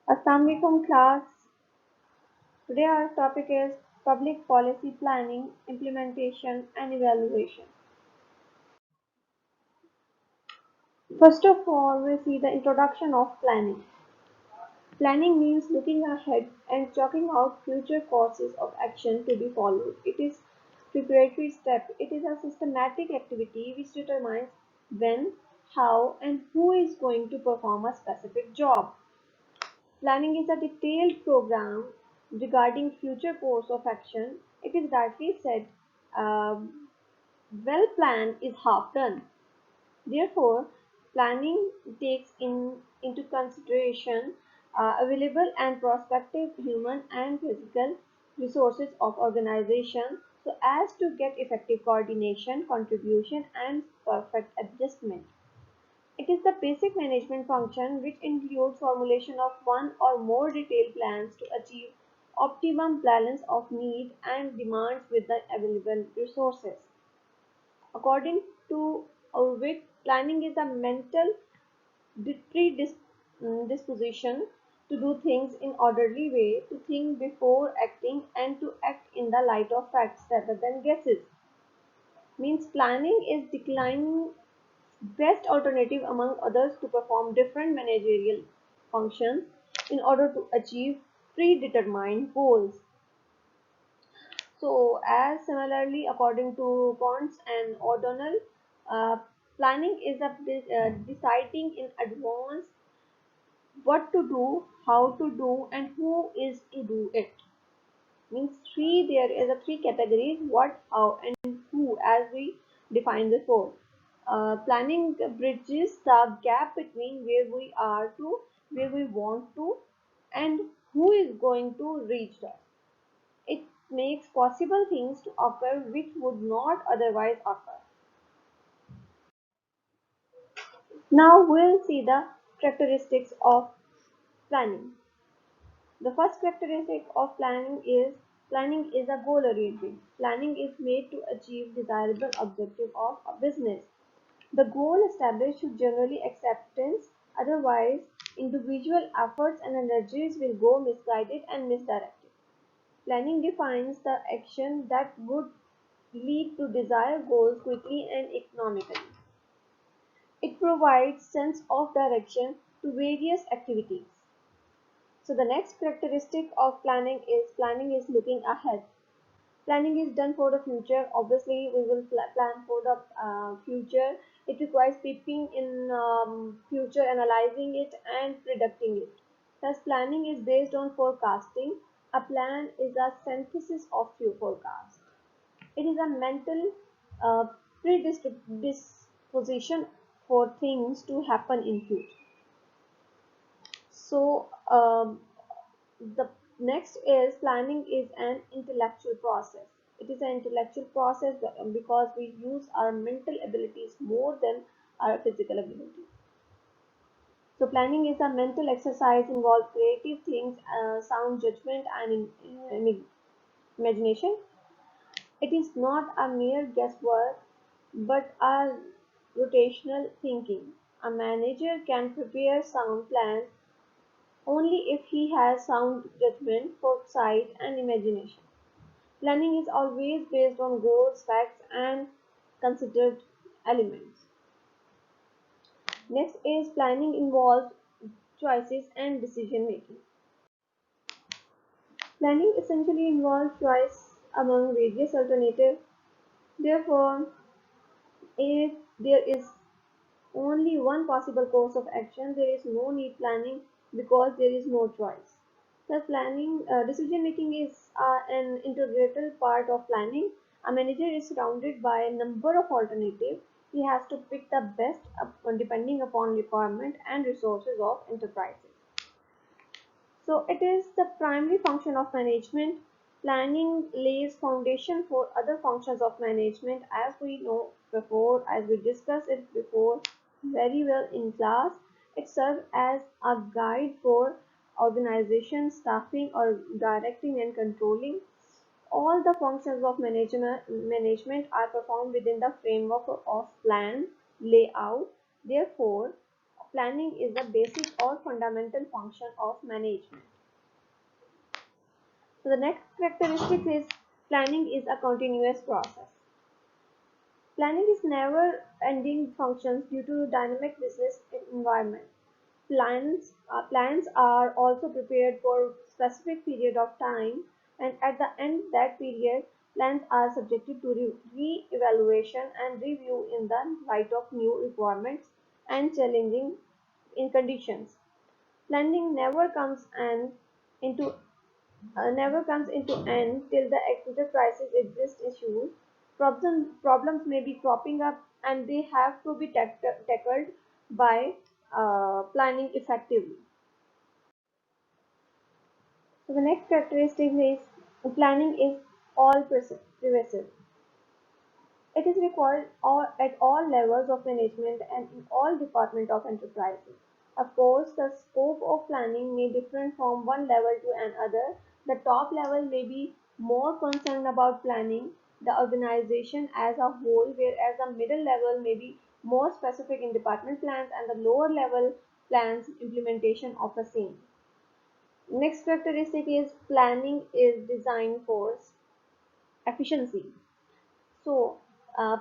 Assalamualaikum class. Today our topic is public policy planning, implementation and evaluation. First of all, we see the introduction of planning. Planning means looking ahead and chalking out future courses of action to be followed. It is preparatory step. It is a systematic activity which determines when, how and who is going to perform a specific job. Planning is a detailed program regarding future course of action. It is rightly said, well planned is half done. Therefore, planning takes into consideration available and prospective human and physical resources of organization so as to get effective coordination, contribution and perfect adjustment. It is the basic management function which includes formulation of one or more detailed plans to achieve optimum balance of need and demands with the available resources. According to Ulrich, planning is a mental predisposition to do things in orderly way, to think before acting and to act in the light of facts rather than guesses. Means planning is declining best alternative among others to perform different managerial functions in order to achieve predetermined goals. So, as similarly, according to Bonds and O'Donnell, uh, planning is deciding in advance what to do, how to do, and who is to do it. Means three, there is a three categories: what, how, and who, as we defined before. Planning bridges the gap between where we are to where we want to and who is going to reach us. It makes possible things to occur which would not otherwise occur. Now we'll see the characteristics of planning. The first characteristic of planning is a goal oriented. Planning is made to achieve desirable objective of a business. The goal established should generally acceptance, otherwise individual efforts and energies will go misguided and misdirected. Planning defines the action that would lead to desired goals quickly and economically. It provides sense of direction to various activities. So the next characteristic of planning is looking ahead. Planning is done for the future. Obviously, we will plan for the future. It requires peeping in future, analyzing it, and predicting it. Thus, planning is based on forecasting. A plan is a synthesis of few forecasts. It is a mental uh, predisposition for things to happen in future. So, the next is planning is an intellectual process. It is an intellectual process because we use our mental abilities more than our physical abilities. So planning is a mental exercise involves creative things, sound judgment, and imagination. It is not a mere guesswork, but a rotational thinking. A manager can prepare sound plans only if he has sound judgment, foresight, and imagination. Planning is always based on goals, facts, and considered elements. Next is planning involves choices and decision making. Planning essentially involves choice among various alternatives. Therefore, if there is only one possible course of action, there is no need planning because there is no choice. Thus, decision making is an integral part of planning. A manager is surrounded by a number of alternatives. He has to pick the best depending upon requirement and resources of enterprises. So it is the primary function of management. Planning lays foundation for other functions of management as we know before, as we discussed it before very well in class. It serves as a guide for organization, staffing or directing and controlling. All the functions of management are performed within the framework of plan, layout. Therefore, planning is the basic or fundamental function of management. So the next characteristic is planning is a continuous process. Planning is never-ending functions due to dynamic business environment. Plans are also prepared for specific period of time, and at the end of that period, plans are subjected to re-evaluation and review in the light of new requirements and challenging in conditions. Planning into never comes into end till the acute crisis exists issues. Problems may be cropping up and they have to be tackled by planning effectively. So the next characteristic is planning is all pervasive. It is required at all levels of management and in all departments of enterprises. Of course, the scope of planning may differ from one level to another. The top level may be more concerned about planning the organization as a whole, whereas the middle level may be more specific in department plans and the lower level plans implementation of the same. Next characteristic is planning is designed for efficiency. So,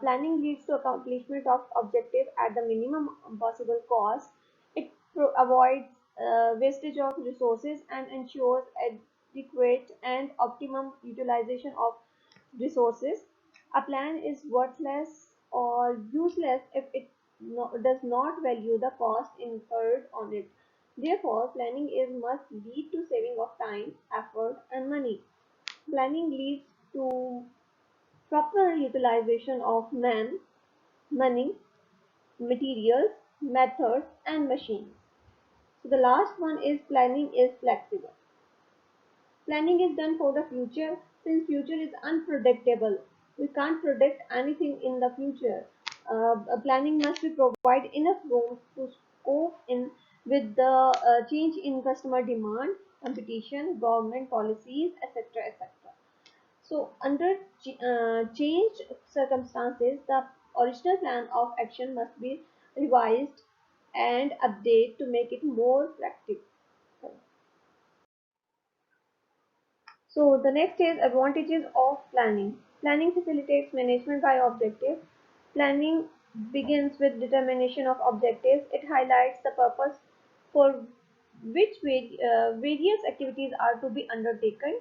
planning leads to accomplishment of objective at the minimum possible cost. It avoids wastage of resources and ensures adequate and optimum utilization of resources. A plan is worthless or useless if it does not value the cost incurred on it. Therefore, planning is must lead to saving of time, effort, and money. Planning leads to proper utilization of man, money, materials, methods, and machines. So the last one is planning is flexible. Planning is done for the future since future is unpredictable. We can't predict anything in the future. Planning must be provide enough room to cope in with the change in customer demand, competition, government policies, etc., etc. So, under changed circumstances, the original plan of action must be revised and updated to make it more practical. So, the next is advantages of planning. Planning facilitates management by objective. Planning begins with determination of objectives. It highlights the purpose for which various activities are to be undertaken.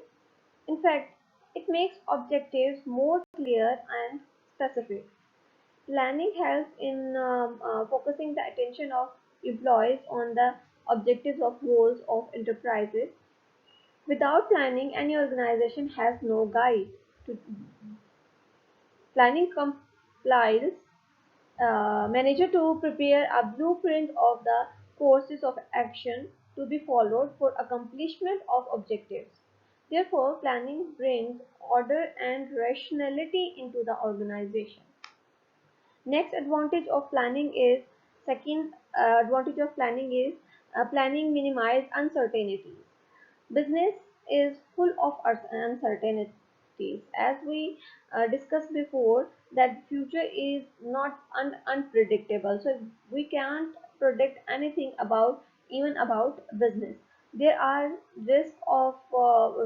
In fact, it makes objectives more clear and specific. Planning helps in focusing the attention of employees on the objectives of goals of enterprises. Without planning, any organization has no guide. To planning complies manager to prepare a blueprint of the courses of action to be followed for accomplishment of objectives. Therefore, planning brings order and rationality into the organization. Next advantage of planning is second advantage of planning is planning minimize uncertainties. Business is full of uncertainties. As we discussed before, that future is not unpredictable. So we can't predict anything about even about business. There are risks of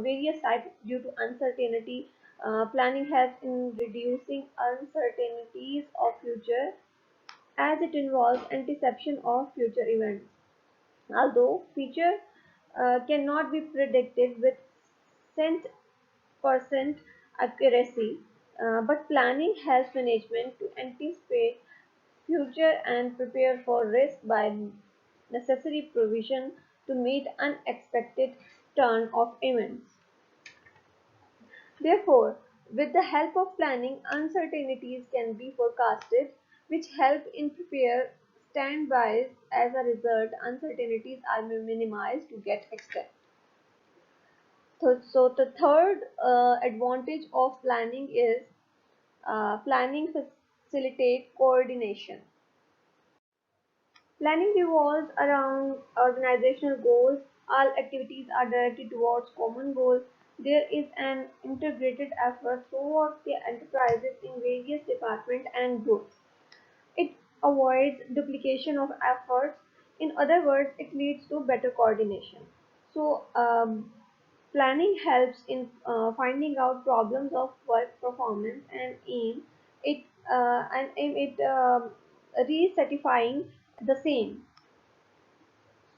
various types due to uncertainty. Planning helps in reducing uncertainties of future as it involves anticipation of future events. Although future cannot be predicted with cent% accuracy, but planning helps management to anticipate future and prepare for risk by necessary provision to meet unexpected turn of events. Therefore, with the help of planning, uncertainties can be forecasted, which help in prepare standbys. As a result, uncertainties are minimized to get extent. So the third advantage of planning is planning facilitate coordination. Planning revolves around organizational goals. All activities are directed towards common goals. There is an integrated effort throughout the enterprises in various departments and groups. It avoids duplication of efforts. In other words, it leads to better coordination. So, planning helps in finding out problems of work performance and it aim it recertifying the same.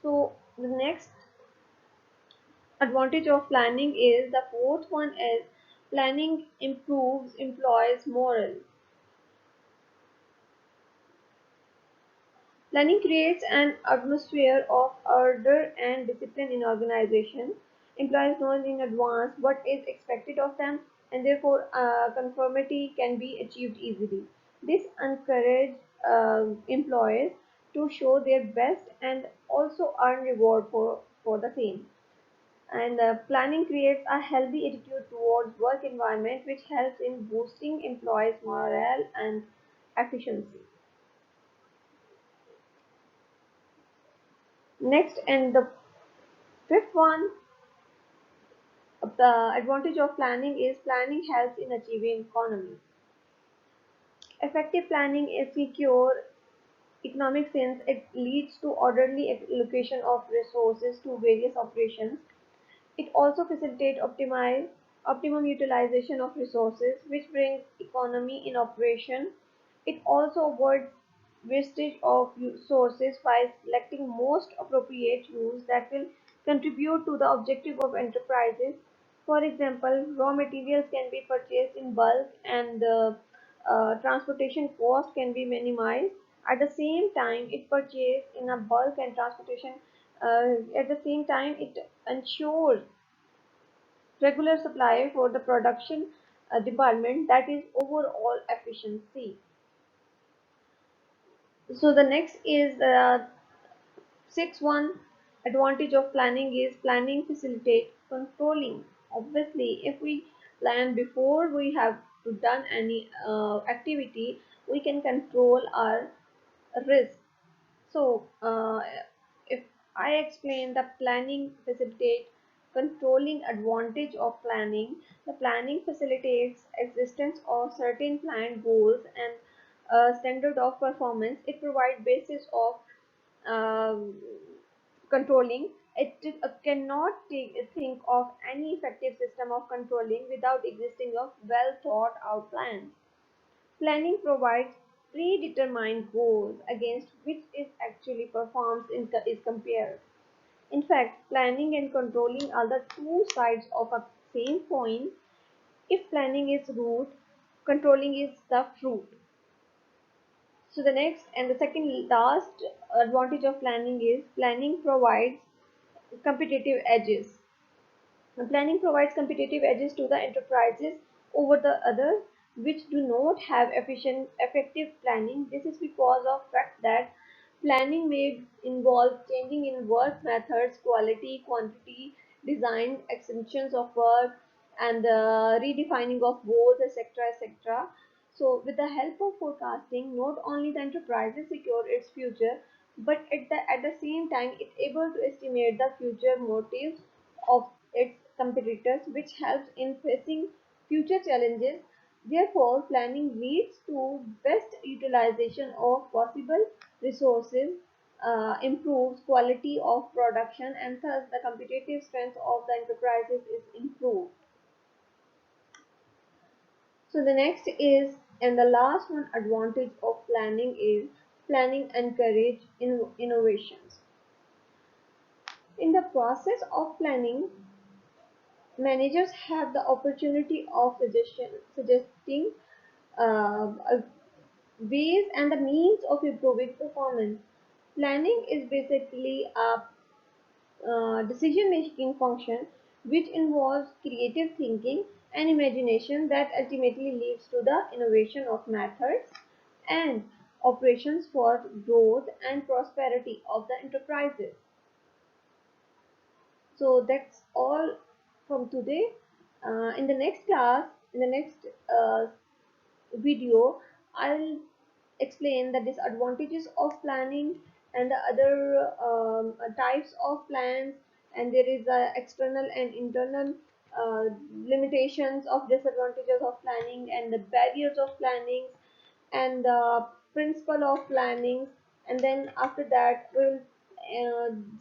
So the next advantage of planning is the fourth one is planning improves employees' morale. Planning creates an atmosphere of order and discipline in organization. Employees know in advance what is expected of them, and therefore conformity can be achieved easily. This encourages employees to show their best and also earn reward for the same. And planning creates a healthy attitude towards work environment, which helps in boosting employees' morale and efficiency. Next, and the fifth one, the advantage of planning is planning helps in achieving economy. Effective planning is secure economic sense. It leads to orderly allocation of resources to various operations. It also facilitates optimum utilization of resources, which brings economy in operation. It also avoids wastage of resources by selecting most appropriate use that will contribute to the objective of enterprises. For example, raw materials can be purchased in bulk and the transportation cost can be minimized. At the same time, it purchased in a bulk and transportation at the same time it ensures regular supply for the production department, that is overall efficiency. So the next is sixth one advantage of planning is planning facilitate controlling. Obviously, if we plan before we have to done any activity, we can control our risk. So, if I explain the planning facilitate controlling advantage of planning, the planning facilitates existence of certain planned goals and standard of performance. It provides basis of um, controlling. It cannot think of any effective system of controlling without existing of well thought out plans. Planning provides predetermined goals against which is actually performs is compared. In fact, planning and controlling are the two sides of a same coin. If planning is root, controlling is the fruit. So the next and the second last advantage of planning is planning provides competitive edges. Planning provides competitive edges to the enterprises over the others which do not have effective planning. This is because of fact that planning may involve changing in work methods, quality, quantity, design, extensions of work, and redefining of goals, etc., etc. So, with the help of forecasting, not only the enterprises secure its future, but at the same time, it's able to estimate the future motives of its competitors, which helps in facing future challenges. Therefore, planning leads to best utilization of possible resources, improves quality of production, and thus the competitive strength of the enterprises is improved. So the next is, and the last one advantage of planning is planning encourage innovations. In the process of planning, managers have the opportunity of suggesting uh, ways and the means of improving performance. Planning is basically a decision making function which involves creative thinking and imagination that ultimately leads to the innovation of methods and operations for growth and prosperity of the enterprises. So that's all from today. In the next class, in the next video, I'll explain the disadvantages of planning and the other types of plans, and there is external and internal uh, limitations of disadvantages of planning and the barriers of planning and the principle of planning. And then after that we'll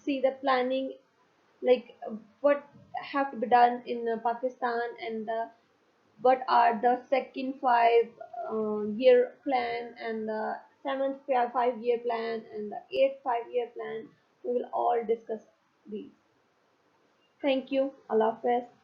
see the planning, like what have to be done in Pakistan, and what are the second 5 year plan, and the seventh 5 year plan, and the eighth 5 year plan. We will all discuss these. Thank you. Allah Hafiz.